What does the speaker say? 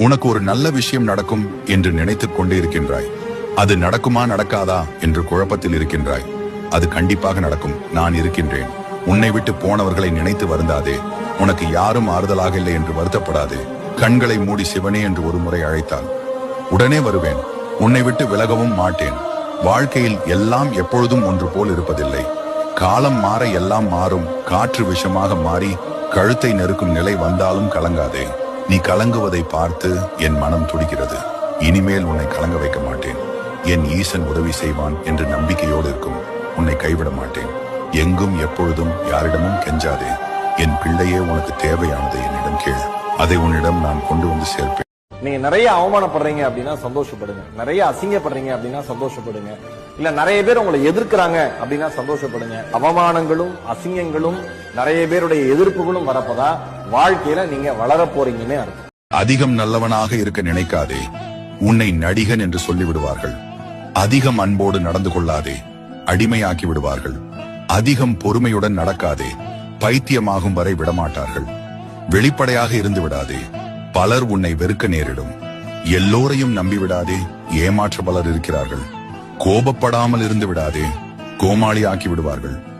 உனக்கு ஒரு நல்ல விஷயம் நடக்கும் என்று நினைத்துக் கொண்டே இருக்கின்றாய். அது நடக்குமா நடக்காதா என்று குழப்பத்தில் இருக்கின்றாய். அது கண்டிப்பாக நடக்கும். நான் இருக்கின்றேன். உன்னை விட்டு போனவர்களை நினைத்து வருந்தாதே. உனக்கு யாரும் ஆறுதலாக இல்லை என்று வருத்தப்படாதே. கண்களை மூடி சிவனே என்று ஒரு முறை அழைத்தால் உடனே வருவேன். உன்னை விட்டு விலகவும் மாட்டேன். வாழ்க்கையில் எல்லாம் எப்பொழுதும் ஒன்று போல் இருப்பதில்லை. காலம் மாற எல்லாம் மாறும். காற்று விஷமாக மாறி கழுத்தை நெருக்கும் நிலை வந்தாலும் கலங்காதே. நீ கலங்குவதை பார்த்து என் மனம் துடிக்கிறது. இனிமேல் உன்னை கலங்க வைக்க மாட்டேன். என் ஈசன் உதவி செய்வான் என்று நம்பிக்கையோடு இருக்கும். உன்னை கைவிட மாட்டேன். எங்கும் எப்பொழுதும் யாரிடமும் கெஞ்சாதே. என் பிள்ளையே, உனக்கு தேவையானதை என்னிடம் கேள். அதை உன்னிடம் நான் கொண்டு வந்து சேர்ப்பேன். நீங்க நிறைய அவமானப்படுறீங்க அப்படின்னா சந்தோஷப்படுங்க. நிறைய அசிங்கப்படுறீங்க அப்படின்னா சந்தோஷப்படுங்க. இல்ல நிறைய பேர் உங்களை எதிர்க்கிறாங்க அப்படின்னா சந்தோஷப்படுங்க. அவமானங்களும் அசிங்கங்களும் நிறைய பேருடைய எதிர்ப்புகளும் வரப்பதா வாழ்க்கையில நீங்க வளர போறீங்கன்னு அர்த்தம். அதிகம் நல்லவனாக இருக்க நினைக்காதே. உன்னை நடிகன் என்று சொல்லிவிடுவார்கள். அதிகம் அன்போடு நடந்து கொள்ளாதே. அடிமையாக்கி விடுவார்கள். அதிகம் பொறுமையுடன் நடக்காதே. பைத்தியமாகும் வரை விடமாட்டார்கள். வெளிப்படையாக இருந்து விடாதே. பலர் உன்னை வெறுக்க நேரிடும். எல்லோரையும் நம்பிவிடாதே. ஏமாற்ற பலர் இருக்கிறார்கள். கோபப்படாமல் இருந்து விடாதே. கோமாளி ஆக்கி விடுவார்கள்.